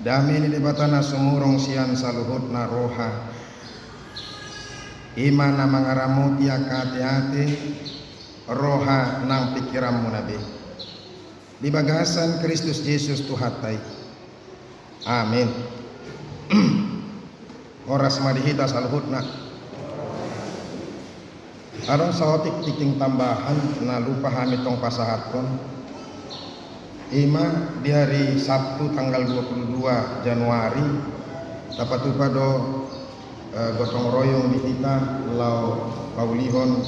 Dami ni debatana sumurong sian saluhut na roha. Imana mangaramuti hati-hati roha nang pikiranmu nabi. Di bagasan Kristus Yesus Tuhatai. Amin. Oras madihita saluhutna. Arong saotik tiking tambahan na lupa hamitong pasahatkon. Ima di hari Sabtu tanggal 22 Januari dapat do gotong royong di kita lau paulihon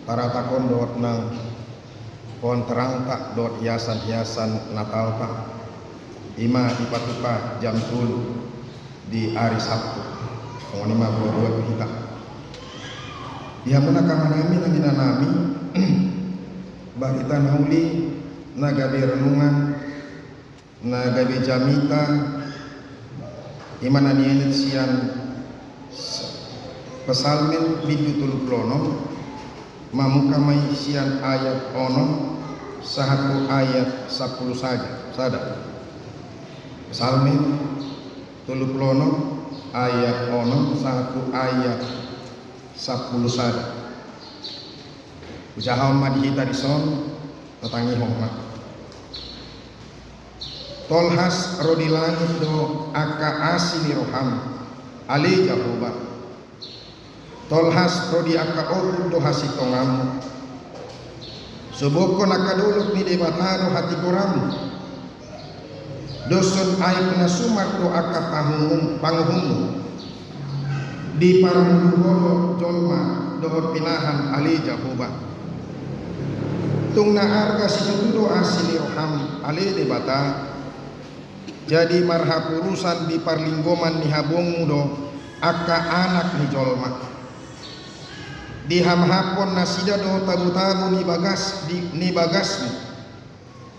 taratakon dot nang pohon terang tak dot hiasan-hiasan Natal tak ima ipatupa jam 10 di hari Sabtu tahun 52 kita dia menakam nami nangina nami barita nauli nagabi renungan nagabi jamita imana nienet sian pesalmin bidutul plono mamukamai sian ayat ono satu ayat 10 saja sada pesalmin tulu plono ayat ono satu ayat 10 saja ujaham madihita dison tatangi hongma tolhas rodilangit do aka asini roham ali jahuba tolhas rodi aka obud do hasitongam suboko nakaduluk ni debatano hati koram dosun aib na sumar do aka panghum di parmuluholo jolma dohot pinahan ali jahuba tungna arga situtudo asini roham ale debata jadi marha urusan di parlinggoman ni habong mudo aka anak ni jolma di hamhapon nasida do tabu-tabu ni bagas ni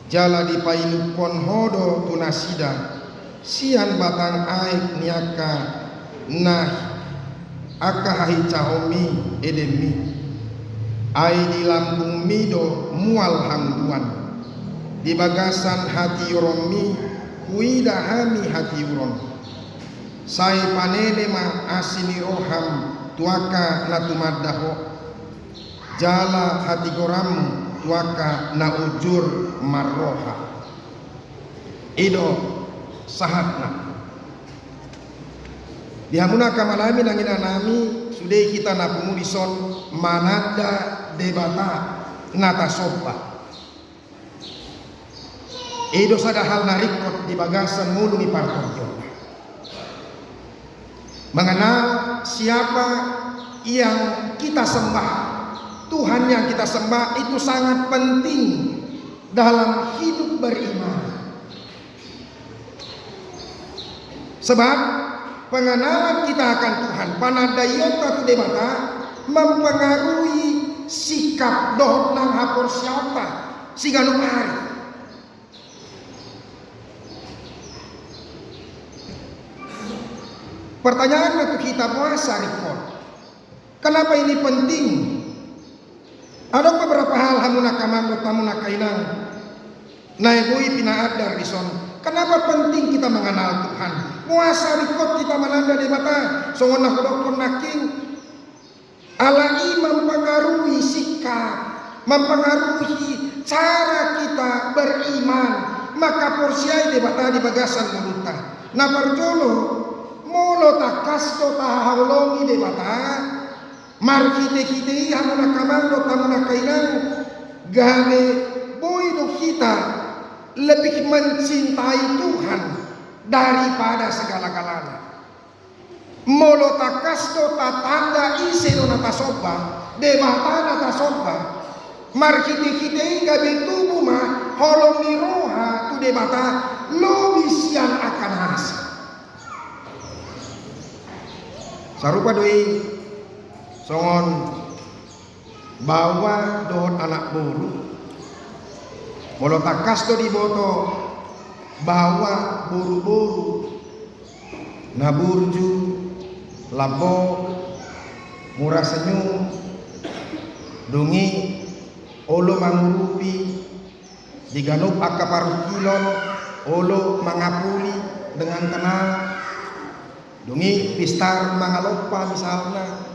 jala di painupon hodo tu nasida sian batang aik ni aka nah aka hahi cahomi edemi ai di lambung mido mual hamduan di bagasan hati uromi huida hami hati uron sai panene ma asini roham tuaka na tumaddaho jala hati goram tuaka na ujur marroha ido sahatna dihamuna kamalami nangina nami sudah kita napungu dison manada debata nata sopa edo sada hal narikot di bagasan mulu ni partorjo mengenal siapa yang kita sembah Tuhan yang kita sembah itu sangat penting dalam hidup beriman sebab pengenalan kita akan Tuhan panadayota tu debata mempengaruhi sikap doh nang hapor siapa siganu hari pertanyaan untuk kita puasa rikon kenapa ini penting ada beberapa hal hamuna kamanggo tamuna kainang naibui pinaat dari son kenapa penting kita mengenal Tuhan puasa rikot kita menanda di mata songonah kodokon naking alai mempengaruhi sikap mempengaruhi cara kita beriman maka porsiai di mata di bagasan muluta na parjolo molo takasto tahaulongi di mata markite-kite hamuna kamanggo tamuna kainang gane boido kita lebih mencintai Tuhan daripada segala-galanya. Molo takasto tatanda iseno natasoba demata natasoba markite-kite gabe tubuh ma holong ni roha tu demata lobisian akan hasil sarupa doi songon bawa dohon anak buru molo takasto di boto bawa buru-buru naburju labok murah senyum dungi olo mangurupi diganup akaparu kilon olo mangapuli dengan tenang. Dungi pistar mangalopa misalnya.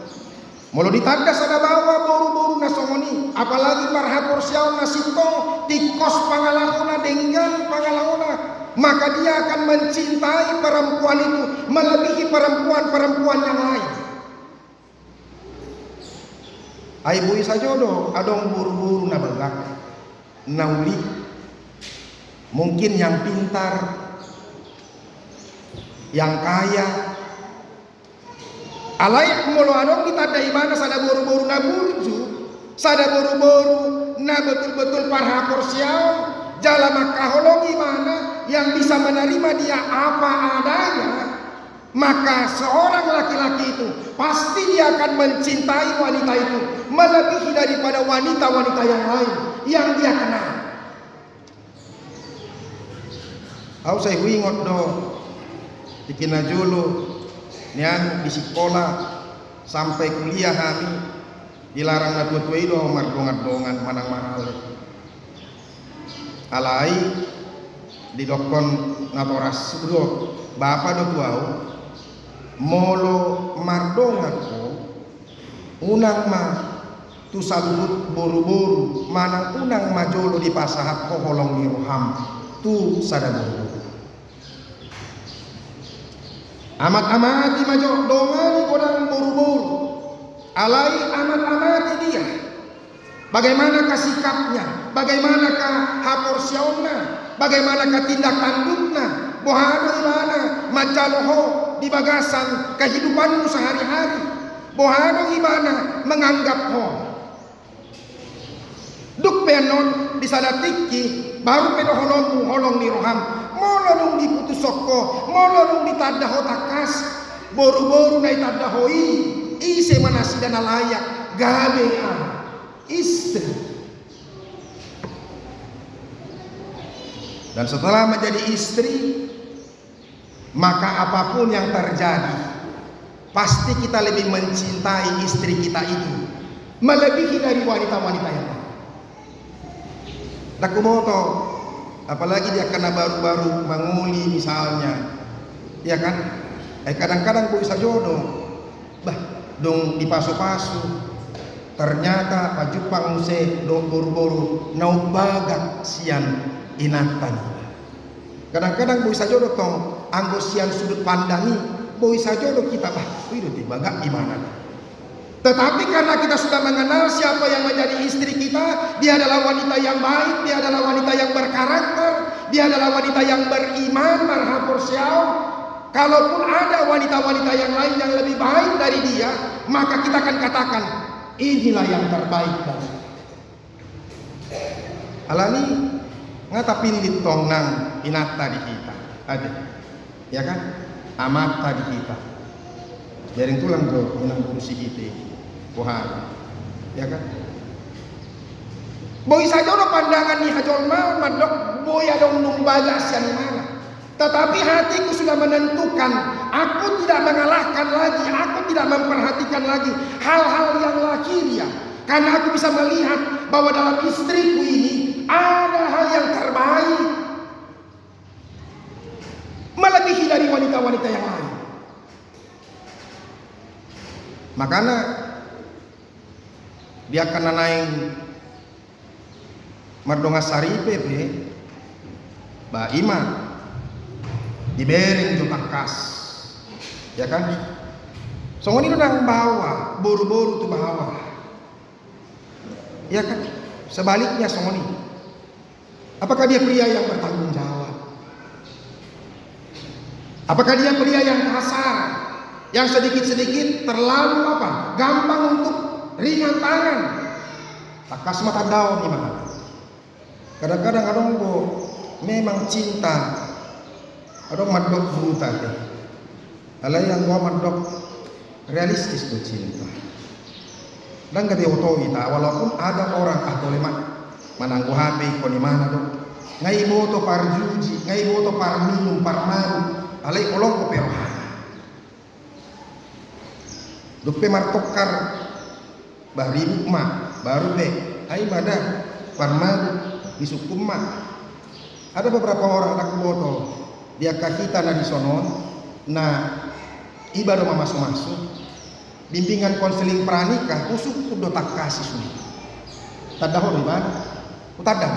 Molo ditandas ada bawa boru-boru na songoni, apalagi marhapor siaw na sintong tikos pangalahona dengan pangalahona, maka dia akan mencintai perempuan itu melebihi perempuan-perempuan yang lain. Ai bui sajodo adong boru-boru na bagak nauli, mungkin yang pintar, yang kaya. Alayak molo adong kita ada imana sada boru-boru na burju, sada boru-boru na betul-betul parhapor siau, jala makaholong imana yang bisa menerima dia apa adanya, maka seorang laki-laki itu pasti dia akan mencintai wanita itu melebihi daripada wanita-wanita yang lain yang dia kenal. Aku saya ingat do, dikina julu. Nian di sekolah sampai kuliah kami dilarang na tua-tua itu mardongan-dongan manang mahal. Alai di dokon natoras sudo bapak do tuau molo mardongan ko unang ma tu salut boru-boru manang unang majolo di pasahat ko holong ni roham tu sadaburu. Amat-amati majo dongani kodang buru-buru. Alai amat-amati dia. Bagaimanakah sikapnya? Bagaimanakah hapor siauna? Bagaimanakah tindak tanduknya? Bohado imana majaloho di bagasan kehidupanmu sehari-hari. Bohado imana menganggap ho. Duk penon disadatiki baru pedoholongmu holong ni roham. Molo nung diputus soko, molo nung ditadaho takas, boru-boru na itadahoi, ise manasi dan layak, gabe istri. Dan setelah menjadi istri, maka apapun yang terjadi, pasti kita lebih mencintai istri kita itu, melebihi dari wanita-wanita yang lain. Dakumoto, apalagi dia kena baru-baru manguli misalnya, ya kan? Kadang-kadang bisa jodoh, dong dipasu-pasu, ternyata pajupang muse dong boru-boru nau bagak sian inatan. Kadang-kadang bisa jodoh tong anggo sian sudut pandangi, bisa jodoh kita itu bagak gimana? Tetapi karena kita sudah mengenal siapa yang menjadi istri kita, dia adalah wanita yang baik, dia adalah wanita yang berkarakter, dia adalah wanita yang beriman, marhapor siau. Kalaupun ada wanita-wanita yang lain yang lebih baik dari dia, maka kita akan katakan inilah yang terbaik bagi. Alani ngatapin di tongnang inata di kita, ada, ya kan? Amat tadi kita. Jaring tulang bro, inang kursi kita. Wah, ya kan? Boy saja udah pandangan nih hajol mau mandok boy adong numbaga sian mana. Tetapi hatiku sudah menentukan, aku tidak mengalahkan lagi, aku tidak memperhatikan lagi hal-hal yang lahiriah. Karena aku bisa melihat bahwa dalam istriku ini ada hal yang terbaik, melebihi dari wanita-wanita yang lain. Makanya dia kena naik mardonga saripe ba ima dibering jutang kas, ya kan? Songoni nang bawa boru-boru tuh bawa, ya kan? Sebaliknya songoni, apakah dia pria yang bertanggung jawab? Apakah dia pria yang kasar, yang sedikit-sedikit terlalu apa? Gampang untuk ringan tangan, takas mata daun nih mah. Kadang-kadang adong go memang cinta, adong madok buta deh. Alay yang gua madok realistis tuh cinta. Dan gak diotoi kita, walaupun ada orang atau lemak mananggu HP ko di mana dong. Ngai moto par juji, ngai moto par minum par maru, alay kolong ko perohana. Dupe martokar bari mak baru be ai bada parmadu disukum mak. Ada beberapa orang anak boto dia kahita na di sonon na iba do masuk-masuk bimbingan konseling pranikah kusuk kudo tak kasih sulit tadaho di mana utadah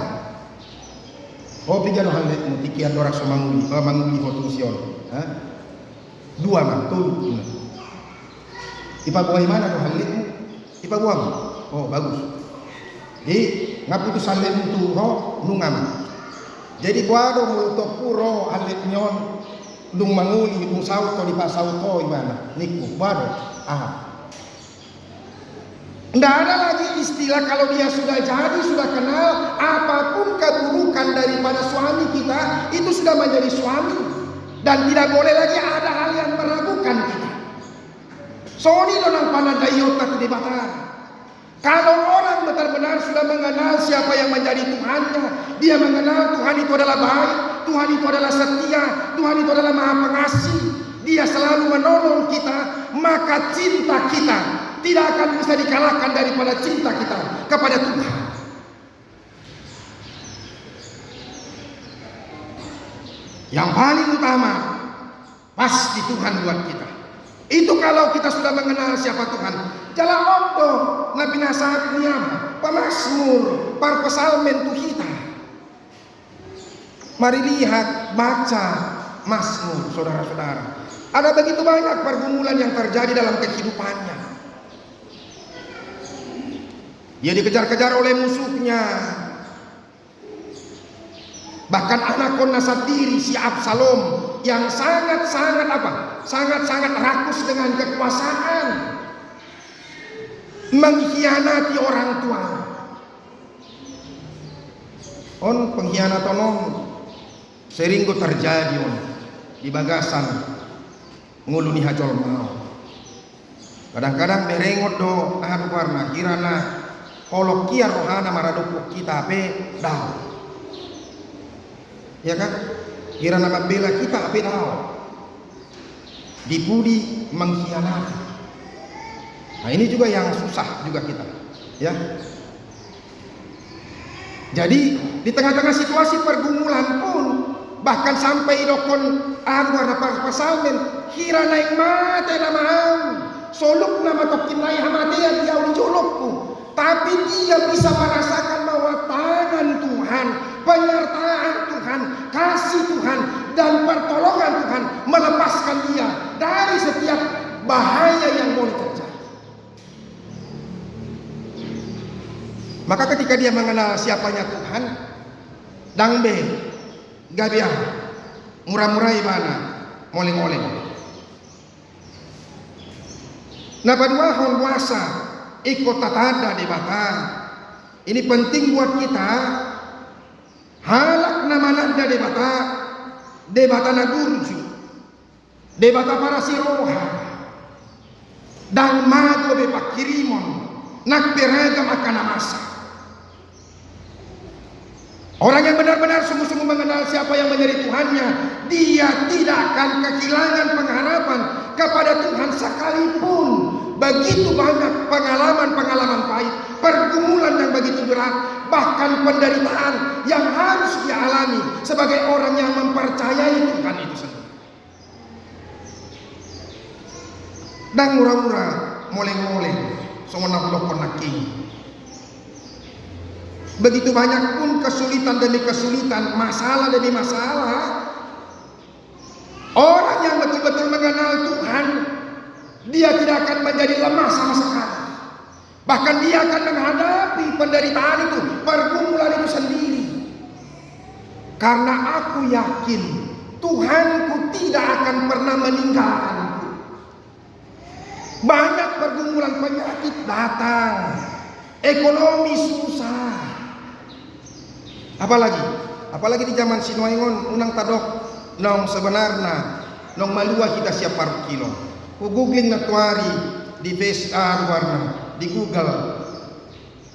oh piga do halet mu tikian dorak so manguli fotusion dua man tuh ipabuai mana do halet mu ipabuang oh bagus jadi ngaputus halet mu tuh ho nungam jadi buado multo puro halet nyon dung manguli dung sauto di pasauto imana niku buado nggak ada lagi istilah kalau dia sudah jadi, sudah kenal apapun keburukan daripada suami kita itu sudah menjadi suami dan tidak boleh lagi ada hal yang meragukan kita. Soni donang panadayota kedebatan. Kalau orang benar-benar sudah mengenal siapa yang menjadi Tuhannya, dia mengenal Tuhan itu adalah baik, Tuhan itu adalah setia, Tuhan itu adalah Maha Pengasih, dia selalu menolong kita, maka cinta kita tidak akan bisa dikalahkan daripada cinta kita kepada Tuhan. Yang paling utama pasti Tuhan buat kita. Itu kalau kita sudah mengenal siapa Tuhan. Jala okdo nabi nasahat niyama pemasmur par pesalmen tuhita. Mari lihat baca Mazmur saudara-saudara. Ada begitu banyak pergumulan yang terjadi dalam kehidupannya. Dia dikejar-kejar oleh musuhnya. Bahkan anak konasat diri si Absalom yang sangat-sangat apa? Sangat-sangat rakus dengan kekuasaan, mengkhianati orang tua. On pengkhianat on sering terjadi on di bagasan nguluni hajol mau. Kadang-kadang merengot do warna kirana kalau kia rohana maradopuk kita ape dao, ya kan? Kira nama bela kita ape dao, dipudi mengkhianati. Nah ini juga yang susah juga kita, ya. Jadi di tengah-tengah situasi pergumulan pun bahkan sampai dokon warna pasalmen kira naik mate namaan soluk nama tokin naik hamatea dia dijolokku. Tapi dia bisa merasakan bahwa tangan Tuhan, penyertaan Tuhan, kasih Tuhan, dan pertolongan Tuhan melepaskan dia dari setiap bahaya yang boleh terjadi. Maka ketika dia mengenal siapanya Tuhan, dangbe, gabiah, murah-murah mana, moleng-moleng. Nah padua hon puasa ikut tatada di bata. Ini penting buat kita. Halak nama nada di bata nagurju, di bata para siroha, dan mago be pakirimon, nak beragam akan amasa. Orang yang benar-benar sungguh-sungguh mengenal siapa yang menjadi Tuhannya, dia tidak akan kehilangan pengharapan kepada Tuhan sekalipun begitu banyak pengalaman-pengalaman pahit, pergumulan yang begitu berat, bahkan penderitaan yang harus dia alami sebagai orang yang mempercayai Tuhan itu sendiri. Dan murah-murah, moleng-moleng, songonah dokon naking. Begitu banyak pun kesulitan demi kesulitan, masalah demi masalah. Orang yang betul-betul mengenal Tuhan, dia tidak akan menjadi lemah sama sekali. Bahkan dia akan menghadapi penderitaan itu, pergumulan itu sendiri. Karena aku yakin Tuhanku tidak akan pernah meninggalkanku. Banyak pergumulan, penyakit datang, ekonomi susah. Apalagi di zaman sinuaingon unang tadok nong sebenarnya nong malua kita siap paruh kilo. Ku googling na tuari di warna di Google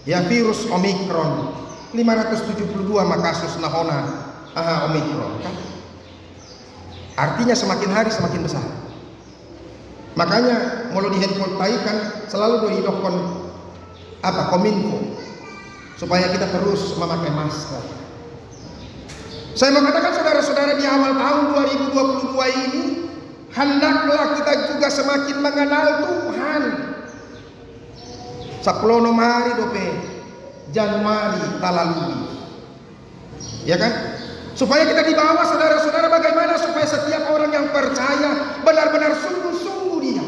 ya virus Omicron 572 makasus nahona Omicron kan? Artinya semakin hari semakin besar. Makanya mau di handphone kan selalu dihidupkan kominfo supaya kita terus memakai masker. Saya mengatakan saudara-saudara saudara di awal tahun 2022 ini, hendaklah kita juga semakin mengenal Tuhan. 10 hari dope Januari talalui, ya kan? Supaya kita dibawa saudara-saudara, bagaimana supaya setiap orang yang percaya benar-benar sungguh-sungguh dia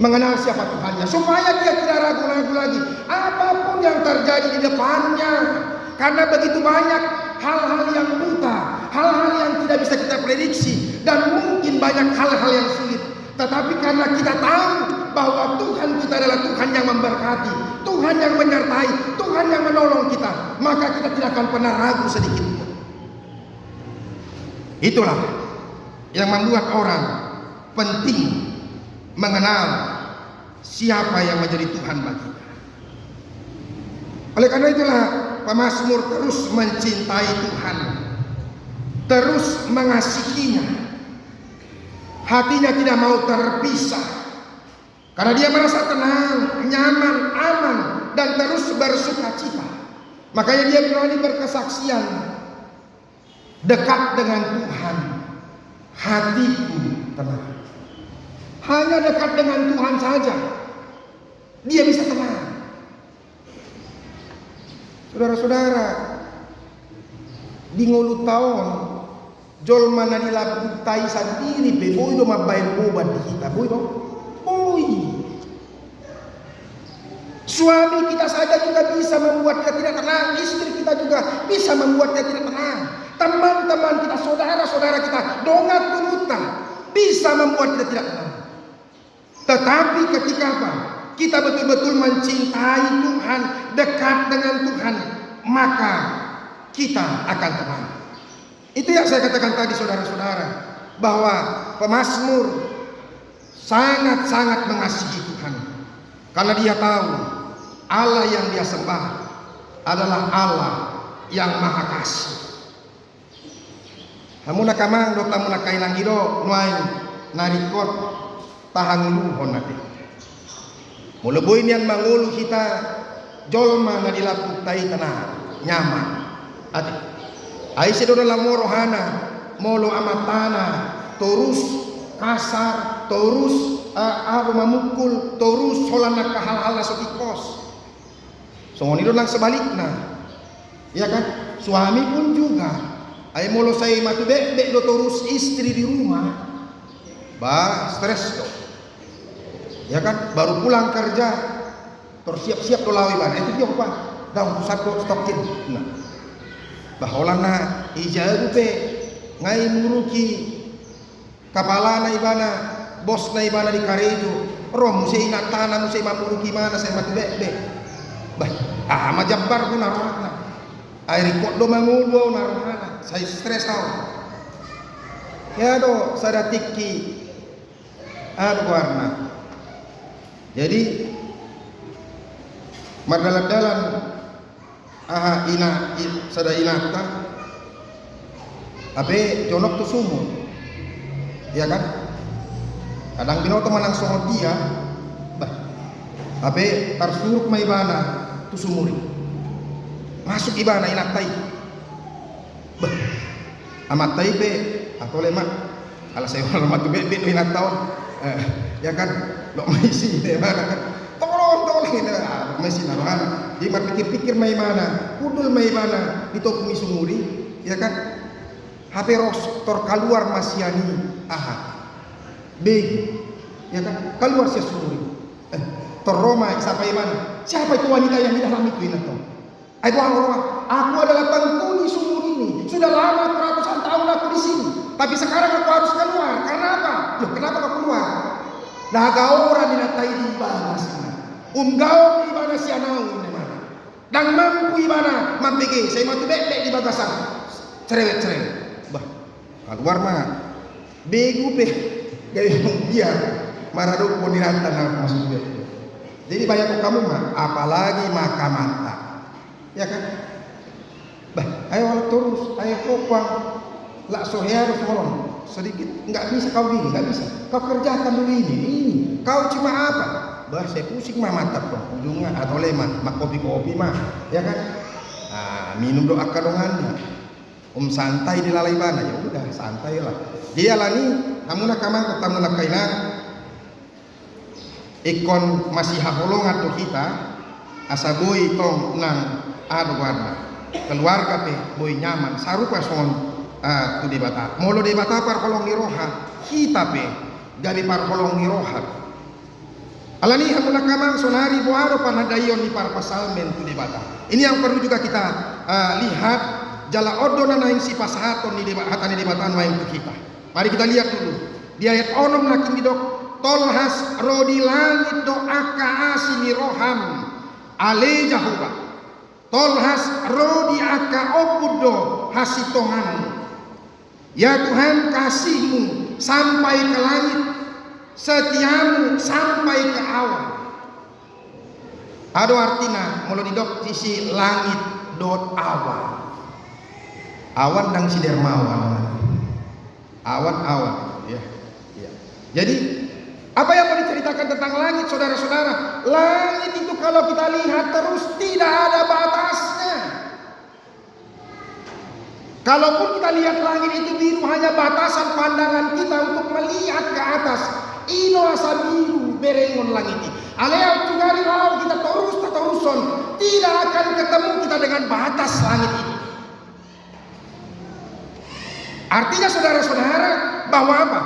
mengenal siapa Tuhannya, supaya dia tidak ragu-ragu lagi apapun yang terjadi di depannya. Karena begitu banyak hal-hal yang buta, hal-hal yang tidak bisa kita prediksi, dan mungkin banyak hal-hal yang sulit. Tetapi karena kita tahu bahwa Tuhan kita adalah Tuhan yang memberkati, Tuhan yang menyertai, Tuhan yang menolong kita, maka kita tidak akan pernah ragu sedikit pun. Itulah yang membuat orang penting mengenal siapa yang menjadi Tuhan bagi kita. Oleh karena itulah pemazmur terus mencintai Tuhan, terus mengasihinya. Hatinya tidak mau terpisah, karena dia merasa tenang, nyaman, aman, dan terus bersuka cita. Makanya dia berani berkesaksian, dekat dengan Tuhan, hatiku tenang. Hanya dekat dengan Tuhan saja dia bisa tenang. Saudara-saudara, di ngulu tahun jol mana dilabutai sendiri be boy do mabain boban di kita boy do boy. Suami kita saja juga bisa membuat kita tidak tenang, istri kita juga bisa membuat kita tidak tenang, teman-teman kita, saudara-saudara kita, dongat tunuta bisa membuat kita tidak tenang. Tetapi ketika apa? Kita betul-betul mencintai Tuhan, dekat dengan Tuhan, maka kita akan tenang. Itu yang saya katakan tadi saudara-saudara, bahwa pemazmur sangat-sangat mengasihi Tuhan, karena dia tahu Allah yang dia sembah adalah Allah yang maha kasih. Hamuna kamang do tamuna kailang ido nuain narikot tahanguluhon nate. Muleboy niyan mangulu kita jolma na dilaputai tanah nyaman. Ati ai sedo dalam rohana molo amatana terus kasar, terus memukul, terus holana ka hal-hal sokikos. Songon itu lang sebaliknya, ya kan? Suami pun juga ai molo saya matu bek do terus istri di rumah, stres do. Ya kan, baru pulang kerja terus siap-siap do lawi bana itu dia apa? Daun pusat do stokin. Nah. Baholana ijadu pe ngai muruki kapala na ibana, bos na ibana di karejo, rom musai natana musai mamuruki mana saya matu bek. Majabbar ko narohana. Ay rikot do mangulwo narohana. Saya stres tau. Ya do sadatiki warna. Jadi mardalan-dalan sada inata abe jonok tu sumu, ya kan? Kadang binoto manang songot dia, abe tarsuruk ma ibana tu sumuri, masuk ibana inatai, amatai be atau lemak, kalau saya orang matu be inataon, ya kan? Lo maisi deh kan? Tolong ini maisi narohana. Di pikir-pikir mai mana, kudul mai mana di topumi sumuri, ya kan? HP ros tor keluar masiani, beg, ya kan? Keluar sia sumuri. Tor Roma siapa mana? Siapa itu wanita yang di dalam itu ini toh? Ayo Roma, aku adalah penghuni sumur ini. Sudah lama ratusan tahun aku di sini. Tapi sekarang aku harus keluar. Karena apa? Loh, kenapa kau keluar? Nah, orang dinatai di ibadah sana. Gau ibadah sianau ini mana? Dan mampu ibadah mampige. Saya mati bek di bagasan. Cerewet. Keluar mah. Begu pe. Gaya dia. Marado pun dirantang apa maksudnya. Jadi banyak kamu mah. Apalagi maka mata. Ya kan? Ayo terus. Ayo kopang. Lak sohya harus tolong. Sedikit, nggak bisa kau gini, nggak bisa. Kau kerjakan dulu ini. Kau cuma apa? Saya pusing mah mantap dong. Ujungnya atau leman, mak kopi mah, ya kan? Minum doa kadongannya. santai di lalai bana, ya udah santai lah. Dia lani hamuna kamang ketamuna kaina ikon masih haholong atau kita asa boy tong nang adu warna keluarga pe boy nyaman sarupa son tu di bata molo di bata par holong ni roha kita pe gabi par holong ni roha alani hamuna kamang sonari boaro panadayon ni par pasal men tu di bata. Ini yang perlu juga kita lihat jala odona naing si pasahaton ni hatani di batan wae untuk kita. Mari kita lihat dulu di ayat onom nakin dok tolhas rodi langit do aka asini roham ale jahuba tolhas rodi aka opudo hasitongan. Ya Tuhan, kasihmu sampai ke langit, setiamu sampai ke awan. Ado artinya mulu didok sisi langit dot awan. Awan dang si dermawan. Awan-awan, ya. Jadi apa yang mau diceritakan tentang langit, saudara-saudara? Langit itu kalau kita lihat terus tidak ada batasnya. Kalaupun kita lihat langit itu biru, hanya batasan pandangan kita untuk melihat ke atas. Ino asa biru berengon langit ini. Alea tungari lau kita teruson, tidak akan ketemu kita dengan batas langit itu. Artinya saudara-saudara bahwa apa?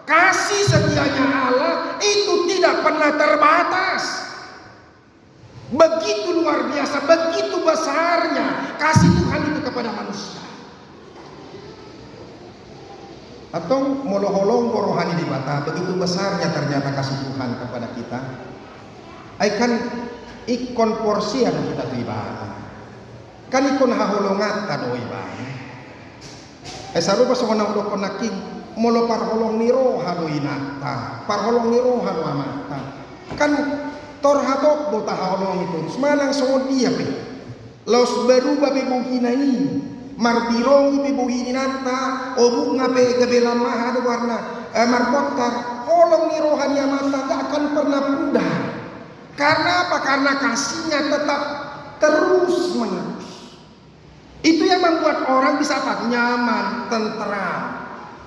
Kasih setianya Allah itu tidak pernah terbatas. Begitu luar biasa, begitu besarnya kasih Tuhan itu kepada manusia. Atau moloholong rohani di mata, begitu besarnya ternyata kasih Tuhan kepada kita. Aikan ikon porsi yang kita ibadah. Kan ikon haholongat kado ibadah. Sarupa sona udah konaking molo parholong niro hado inata parholong niro hado amata kan torhatok bota holong itu semanang songo dia pe los berubah be buhinai marbirong be buhininata obuk ngape gebela mah hado warna marbotar holong niro hado amata gak akan pernah pudar. Karena apa? Karena kasihnya tetap terus menerus. Itu yang membuat orang bisa apa? Nyaman, tentram.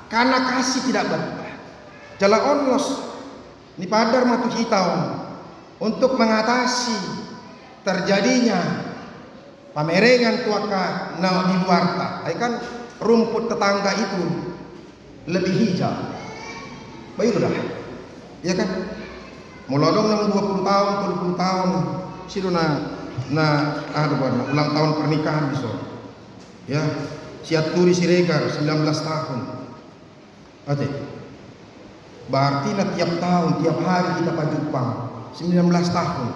Karena kasih tidak berubah. Jala onlos ni padar matu hitau untuk mengatasi terjadinya pamerengan tuaka na di luar ta. Kan rumput tetangga itu lebih hijau. Baik dah. Ya kan? Mulodong nang 20 tahun, 30 tahun sido na ulang tahun pernikahan besok. Ya, siat turi Siregar 19 tahun. Oke. Berarti tiap tahun, tiap hari kita pajupang 19 tahun.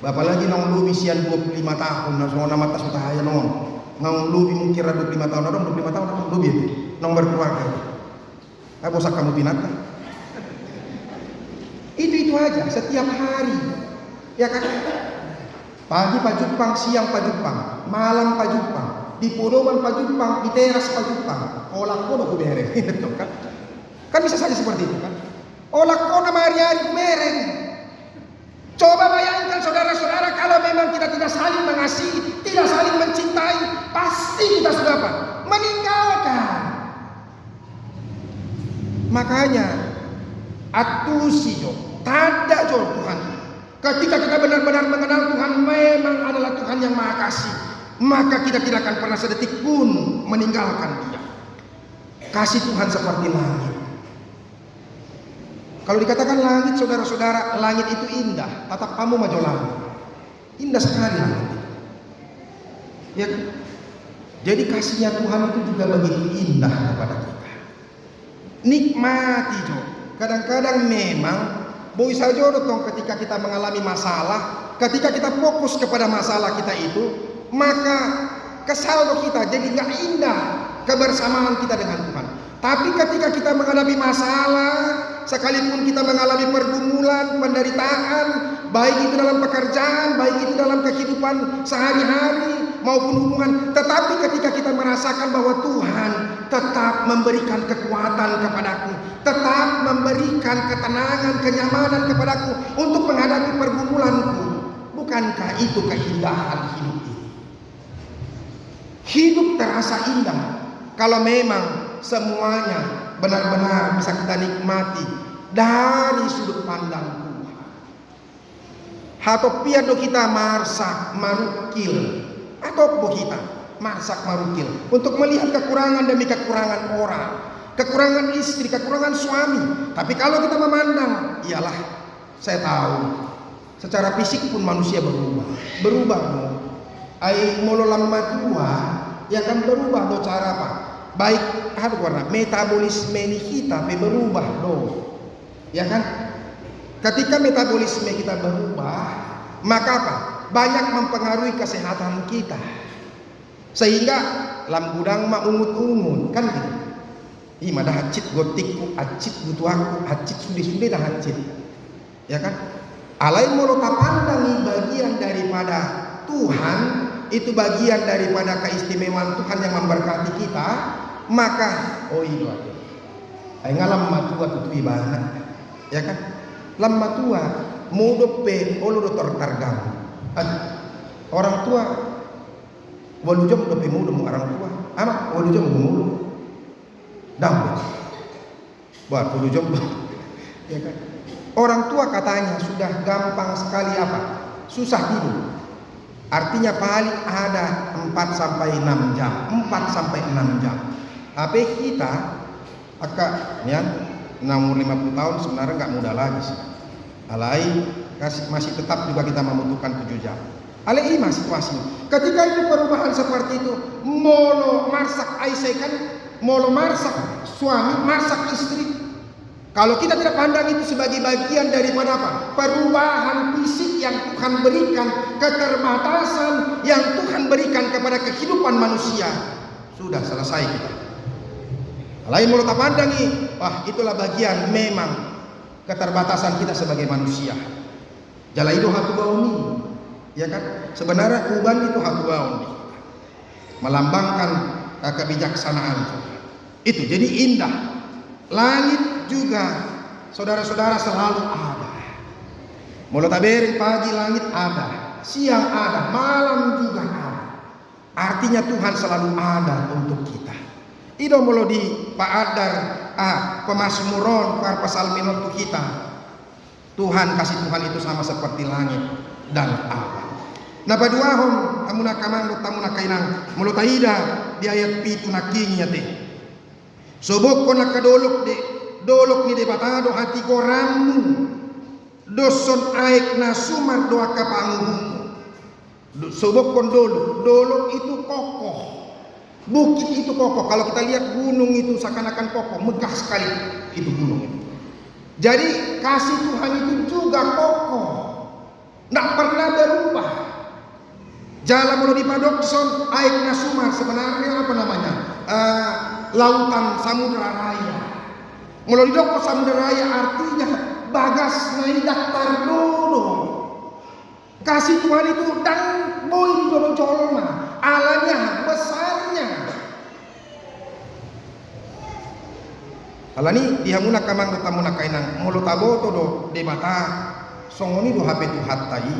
Bapak lagi nang lubi sian 25 tahun, nang nama tas utahaya non. Nang lubi mungkin 25 tahun, orang 25 tahun nang lubi itu, nang berkeluarga. Apa usah kamu binatang? Itu aja setiap hari. Ya kan? Pagi pajupang, siang pajupang, malam pajupang. Di Podoman pajupang, di teras pajupang. Olak kono kubereng, gitu kan? Kan bisa saja seperti itu kan? Olak kono hari-hari kubereng. Coba bayangkan saudara-saudara kalau memang kita tidak saling mengasihi, tidak saling mencintai, pasti kita sudah apa? Meninggalkan. Makanya atusi jo, tanda jo Tuhan. Ketika kita benar-benar mengenal Tuhan memang adalah Tuhan yang Maha Kasih, maka kita tidak akan pernah sedetik pun meninggalkan Dia. Kasih Tuhan seperti langit. Kalau dikatakan langit, saudara-saudara, langit itu indah. Tatap kamu maju langit, indah sekali langit itu. Ya, jadi kasihnya Tuhan itu juga begitu indah kepada kita. Nikmati jo. Kadang-kadang memang boy saja dong ketika kita mengalami masalah, ketika kita fokus kepada masalah kita itu, maka kesaldo kita jadi nggak indah kebersamaan kita dengan Tuhan. Tapi ketika kita menghadapi masalah, sekalipun kita mengalami pergumulan, penderitaan, baik itu dalam pekerjaan, baik itu dalam kehidupan sehari-hari maupun hubungan, tetapi ketika kita merasakan bahwa Tuhan tetap memberikan kekuatan kepadaku, tetap memberikan ketenangan, kenyamanan kepadaku untuk menghadapi pergumulanku, bukankah itu keindahan hidup ini? Hidup terasa indah kalau memang semuanya benar-benar bisa kita nikmati dari sudut pandang Tuhan. Hatop piado kita marsak marukil atau po kita marsak marukil untuk melihat kekurangan demi kekurangan orang, kekurangan istri, kekurangan suami. Tapi kalau kita memandang, iyalah, saya tahu secara fisik pun manusia berubah ai molo lama tua ya kan berubah do cara apa baik warna metabolisme kita berubah do ya kan. Ketika metabolisme kita berubah, maka apa banyak mempengaruhi kesehatan kita, sehingga lambudang maungut-ungut kan gitu. Ima dah hacit gotikku hacit butuh aku hacit sudah dah hacit ya kan. Alai molo pandangi bagian daripada Tuhan, itu bagian daripada keistimewaan Tuhan yang memberkati kita, maka oh itu aja. Ay ngalam matua tutu ibana, ya kan? Lamma tua mudo pe olo do tertargam. Orang tua walu jom do pe mudo mu orang tua. Ama walu jom mu mudo. Dambe. Buat walu jom ya kan? Orang tua katanya sudah gampang sekali apa? Susah tidur. Artinya paling ada 4 sampai 6 jam. 4 sampai 6 jam. Tapi kita agak ya, umur 50 tahun sebenarnya nggak muda lagi sih. Alai masih tetap juga kita membutuhkan 7 jam. Alai ima situasi. Ketika itu perubahan seperti itu, molo marsak Aisyah kan, molo marsak suami, marsak istri. Kalau kita tidak pandang itu sebagai bagian daripada apa? Perubahan fisik yang Tuhan berikan, keterbatasan yang Tuhan berikan kepada kehidupan manusia, sudah selesai kita. Lain mulut pandangi, wah itulah bagian memang keterbatasan kita sebagai manusia. Jala itu hatu bauni, ya kan? Sebenarnya uban itu hatu bauni, melambangkan kebijaksanaan. Itu jadi indah. Langit juga saudara-saudara selalu ada. Mulut taberin pagi langit ada, siang ada, malam juga ada. Artinya Tuhan selalu ada untuk kita. Ido mulu di Pak Adar pemasmuron par pasal minot kita. Tuhan kasih Tuhan itu sama seperti langit dan awan. Nah paduahon amuna kamang tamuna kainang mulut taida di ayat pitu nakinya teh. Sobok ko nakadolok dolok ni debatado hati koramu doson aik na sumar doa kapangumu. Sobok kon dolok itu kokoh, bukit itu kokoh. Kalau kita lihat gunung itu seakan-akan kokoh, megah sekali itu gunung itu. Jadi kasih Tuhan itu juga kokoh, tidak pernah berubah. Jalan mulu di padokson aik na sumar sebenarnya apa namanya? Lautan Samudra Raya. Mulai doko Samudra Raya artinya bagas naik daftar dodo. Kasih Tuhan itu dan boy di dodo colma, alanya besarnya. Alani dihamuna kamang ketamuna kainang mulut aboto do debata songoni do HP tu hatai,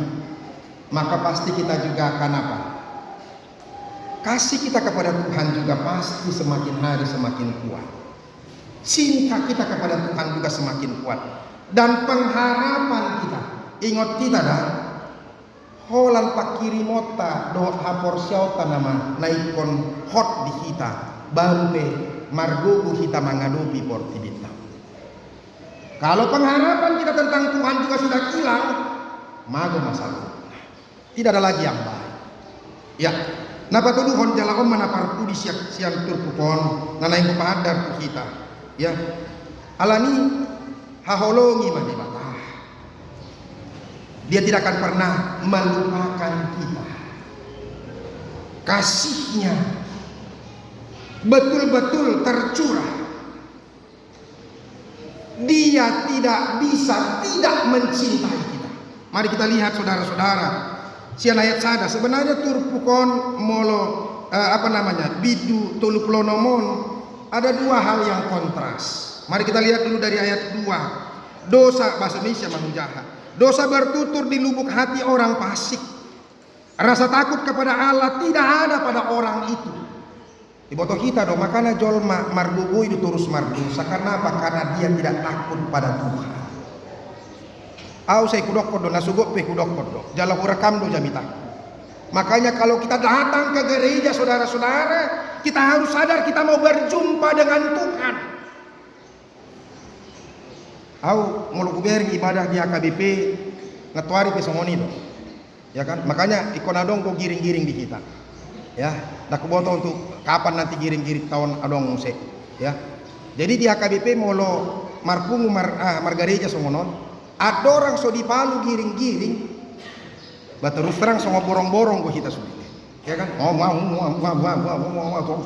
maka pasti kita juga akan apa? Kasih kita kepada Tuhan juga pasti semakin hari semakin kuat. Cinta kita kepada Tuhan juga semakin kuat. Dan pengharapan kita, ingat kita dah, holan pakiri mota do hapor syauta nama naikon hot di kita, baru be margogu kita mengadopi porti bintang. Kalau pengharapan kita tentang Tuhan juga sudah hilang, mago masalah. Tidak ada lagi yang baik. Ya. Napa tuduhon jala om mana parpudi siang turpukon nanaing kepadar kita ya alani haholongi madibata. Dia tidak akan pernah melupakan kita. Kasihnya betul-betul tercurah. Dia tidak bisa tidak mencintai kita. Mari kita lihat saudara-saudara. Sian ayat sada sebenarnya turpukon molo bidu toluplonomon ada dua hal yang kontras. Mari kita lihat dulu dari ayat 2. Dosa bahasa Indonesia manujaha. Dosa bertutur di lubuk hati orang fasik. Rasa takut kepada Allah tidak ada pada orang itu. Di boto kita dong, makanya jolma margugu itu terus mardosa. Karena apa? Karena dia tidak takut pada Tuhan. Saya kudok kodo, nasugok pe kudok kodo. Jalan urakam do jamita. Makanya kalau kita datang ke gereja, saudara-saudara, kita harus sadar kita mau berjumpa dengan Tuhan. Mulu kuberi ibadah di AKBP ngetuari pe somoni do. Ya kan? Makanya ikon adong kok giring-giring di kita. Ya, dak boto untuk kapan nanti giring-giring tahun adong se. Ya. Jadi di AKBP molo marpungu margareja somonon, ada orang so dipalu giring-giring, terus terang so borong-borong go kita sudah. Ya kan?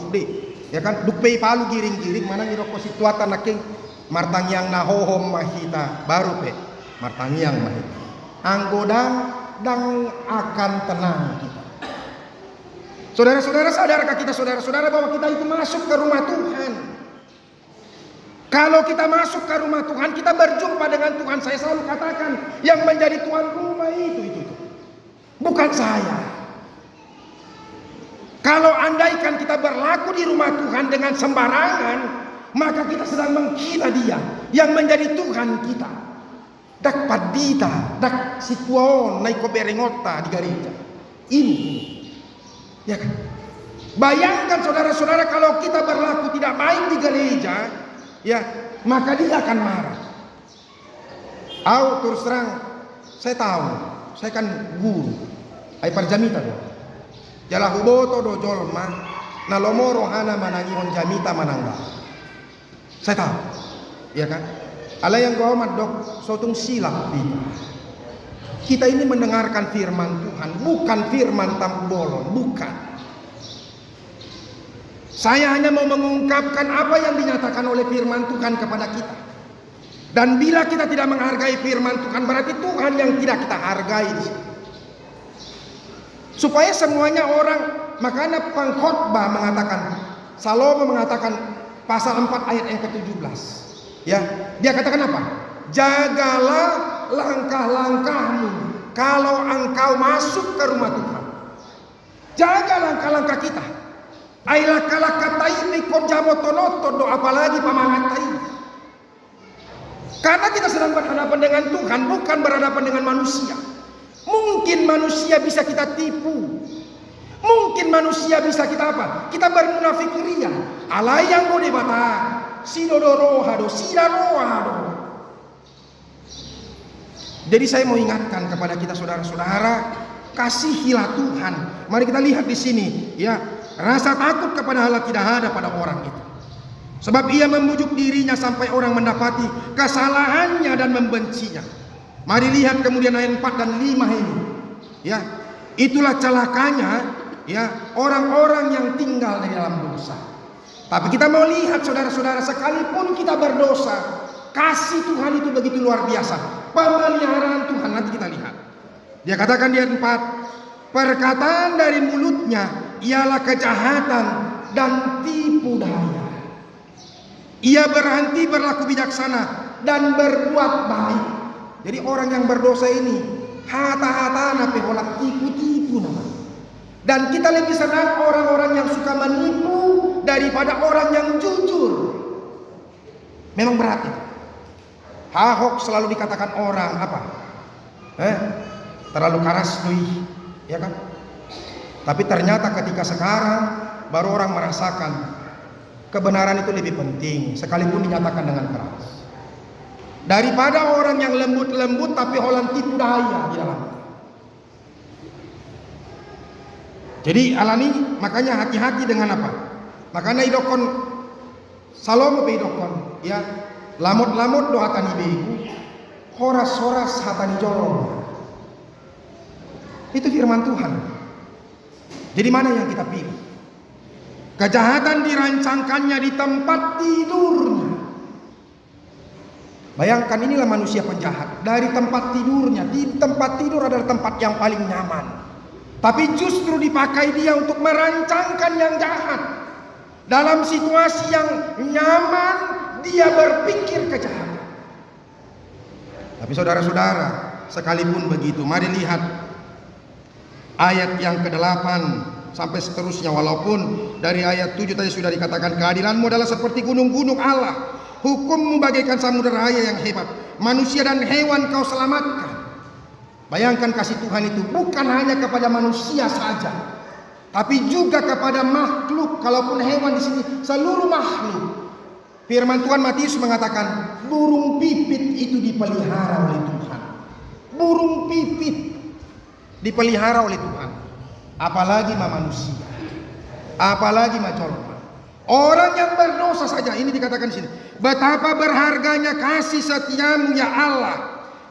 Sudah. Ya kan? Duk pei palu giring-giring mana ngiro ko situatan naking martangyang nahohom mahita baru pe. Martangyang mahita. Anggodang dan akan tenang kita. Saudara-saudara, sadarkah kita saudara-saudara bahwa kita itu masuk ke rumah Tuhan? Kalau kita masuk ke rumah Tuhan, kita berjumpa dengan Tuhan. Saya selalu katakan, yang menjadi tuan rumah itu. Bukan saya. Kalau andaikan kita berlaku di rumah Tuhan dengan sembarangan, maka kita sedang menghina Dia yang menjadi Tuhan kita. Dak padita, dak situon naik berengota di gereja. Ini, ya kan? Bayangkan saudara-saudara kalau kita berlaku tidak baik di gereja, ya, maka Dia akan marah. Terus terang, saya tahu, saya kan guru, parjamita do. Jala huboto do jolma, nalomoro hana manangihon jamita manangga. Saya tahu, ya kan? Allah yang hormat dok, sotung silap kita ini mendengarkan firman Tuhan, bukan firman tambolon, bukan. Saya hanya mau mengungkapkan apa yang dinyatakan oleh firman Tuhan kepada kita. Dan bila kita tidak menghargai firman Tuhan, berarti Tuhan yang tidak kita hargai di situ. Supaya semuanya orang, makanya pengkhotbah mengatakan, Salomo mengatakan pasal 4 ayat yang ke-17. Ya, dia katakan apa? Jagalah langkah-langkahmu kalau engkau masuk ke rumah Tuhan. Jaga langkah-langkah kita. Ailah kalah katai mikon jamotonoto do apalagi pamangatai. Karena kita sedang berhadapan dengan Tuhan, bukan berhadapan dengan manusia. Mungkin manusia bisa kita tipu. Mungkin manusia bisa kita apa? Kita bermunafik ria. Alayang bode bata. Sidodorohado, sidarohado. Jadi saya mau ingatkan kepada kita saudara-saudara, kasihilah Tuhan. Mari kita lihat di sini, ya, rasa takut kepada Allah tidak ada pada orang itu. Sebab ia membujuk dirinya sampai orang mendapati kesalahannya dan membencinya. Mari lihat kemudian ayat 4 dan 5 ini. Ya, itulah celakanya, ya, orang-orang yang tinggal di dalam dosa. Tapi kita mau lihat saudara-saudara, sekalipun kita berdosa, kasih Tuhan itu begitu luar biasa. Pemeliharaan Tuhan, nanti kita lihat. Dia katakan di ayat 4, perkataan dari mulutnya ialah kejahatan dan tipu daya. Ia berhenti berlaku bijaksana dan berbuat baik. Jadi orang yang berdosa ini hata-hata nape holak tipu-tipu nama. Dan kita lebih senang orang-orang yang suka menipu daripada orang yang jujur. Memang berat itu. Ahok selalu dikatakan orang apa? Terlalu keras doi, ya kan? Tapi ternyata ketika sekarang baru orang merasakan kebenaran itu lebih penting, sekalipun dinyatakan dengan keras. Daripada orang yang lembut-lembut tapi holan tipu daya di dalamnya. Jadi alani, makanya hati-hati dengan apa? Makanya idokon Salomo pe idokon, ya, lamut-lamut do hatani beiku, horas-horas hatani jolong. Itu firman Tuhan. Jadi mana yang kita pilih? Kejahatan dirancangkannya di tempat tidurnya. Bayangkan, inilah manusia penjahat. Dari tempat tidurnya, di tempat tidur adalah tempat yang paling nyaman. Tapi justru dipakai dia untuk merancangkan yang jahat. Dalam situasi yang nyaman, dia berpikir kejahatan. Tapi saudara-saudara, sekalipun begitu, mari lihat ayat yang ke-8 sampai seterusnya. Walaupun dari ayat 7 tadi sudah dikatakan, keadilanmu adalah seperti gunung-gunung Allah, hukummu bagaikan samudera raya yang hebat, manusia dan hewan kau selamatkan. Bayangkan kasih Tuhan itu bukan hanya kepada manusia saja, tapi juga kepada makhluk. Kalaupun hewan di sini, seluruh makhluk. Firman Tuhan Matius mengatakan, burung pipit itu dipelihara oleh Tuhan. Burung pipit dipelihara oleh Tuhan. Apalagi manusia, apalagi colok. Orang yang berdosa saja, ini dikatakan di sini, betapa berharganya kasih setiamu ya Allah.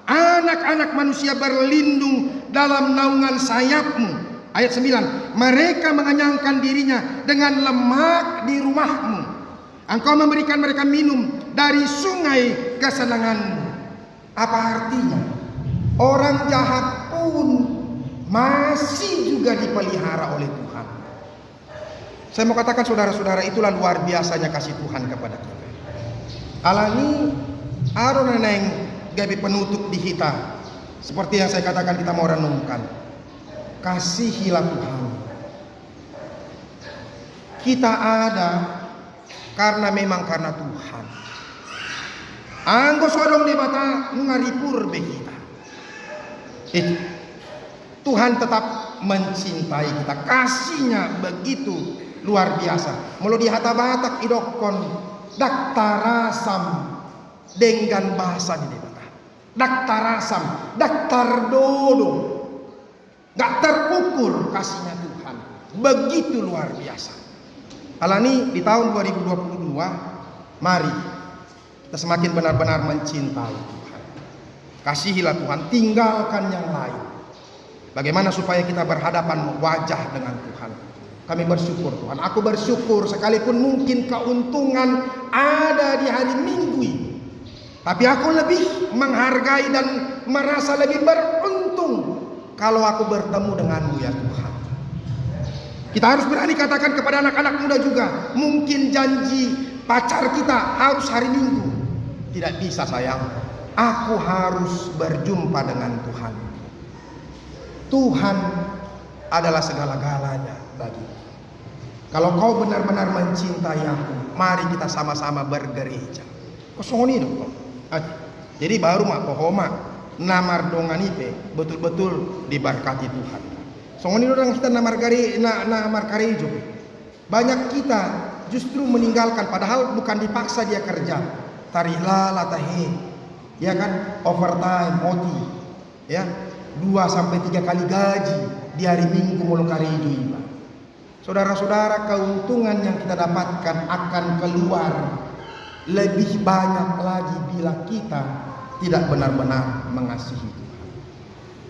Anak-anak manusia berlindung dalam naungan sayapmu. Ayat 9, mereka mengenyangkan dirinya dengan lemak di rumahmu. Engkau memberikan mereka minum dari sungai kesenanganmu. Apa artinya? Orang jahat pun masih juga dipelihara oleh Tuhan. Saya mau katakan saudara-saudara, itulah luar biasanya kasih Tuhan kepada kita. Alani Aaron neng gabi penutup di kita. Seperti yang saya katakan, kita mau renungkan. Kasihilah Tuhan. Kita ada memang karena Tuhan. Anggo sodong di mata ngaripur be kita. Itu Tuhan tetap mencintai kita. Kasihnya begitu luar biasa. Mulu di hata batak idokon daktarasam dengan bahasa di mata. Daktarasam, daktar dodo. Gak terukur kasihnya Tuhan. Begitu luar biasa. Alani di tahun 2022, mari kita semakin benar-benar mencintai Tuhan. Kasihilah Tuhan, tinggalkan yang lain. Bagaimana supaya kita berhadapan wajah dengan Tuhan. Kami bersyukur Tuhan. Aku bersyukur sekalipun mungkin keuntungan ada di hari Minggu ini, tapi aku lebih menghargai dan merasa lebih beruntung kalau aku bertemu denganmu ya Tuhan. Kita harus berani katakan kepada anak-anak muda juga. Mungkin janji pacar kita harus hari Minggu. Tidak bisa sayang. Aku harus berjumpa dengan Tuhan. Tuhan adalah segala-galanya bagi. Kalau kau benar-benar mencintai aku, mari kita sama-sama bergereja. Kosong ini dong. Jadi baru mak pohoma namar dongan ipe betul-betul diberkati Tuhan. Songoni orang kita namar karejo. Banyak kita justru meninggalkan, padahal bukan dipaksa dia kerja. Tarihlah latahe, ya kan, overtime, OT, ya, 2-3 kali gaji di hari Minggu mulu karejo ini. Saudara-saudara, keuntungan yang kita dapatkan akan keluar lebih banyak lagi bila kita tidak benar-benar mengasihi Tuhan.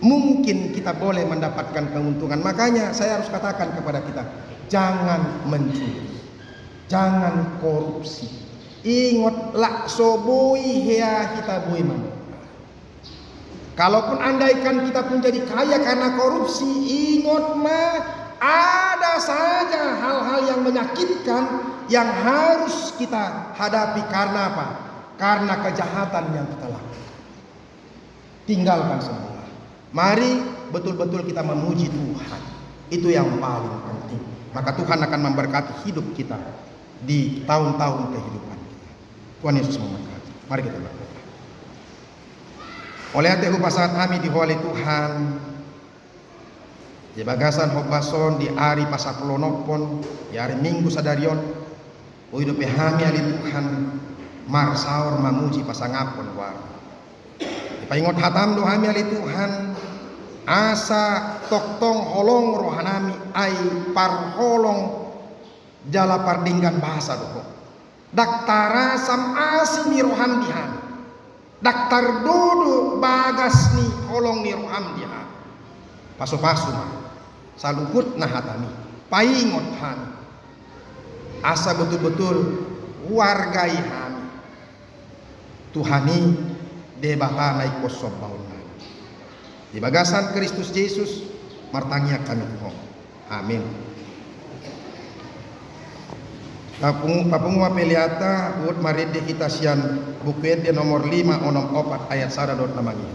Mungkin kita boleh mendapatkan keuntungan. Makanya saya harus katakan kepada kita, jangan mencuri, jangan korupsi. Ingat lak soboi hea kita boi man. Kalaupun andaikan kita pun jadi kaya karena korupsi, ingat mah ada saja hal-hal yang menyakitkan yang harus kita hadapi. Karena apa? Karena kejahatan yang kita lakukan. Tinggalkan semua. Mari betul-betul kita memuji Tuhan. Itu yang paling penting. Maka Tuhan akan memberkati hidup kita di tahun-tahun kehidupan kita. Tuhan Yesus memberkati. Mari kita berdoa. Oleh tehu pasat kami diholi Tuhan. Di bagasan hobason di hari pasapulonopon, di hari Minggu sadarion. Hidup kami ali Tuhan. Mar saur mamuji pasangapon war. Paingot hatam dohami ali Tuhan, asa toktong holong rohanami ai parholong jala pardinggan bahasa doho. Daktara sam asini roham dihan. Daktar dodo bagas ni holong ni roham dihan. Paso-paso mah. Saluhut nah hatami. Paingot hani. Asa betul-betul wargai hani. Tuhani debata naik kosong bahuna. Di bagasan Kristus Yesus martangnya kami Tuhan. Amin. Papung mapeliata buat maride kita sian buku nomor 5 onom 4 ayat 1 namangi.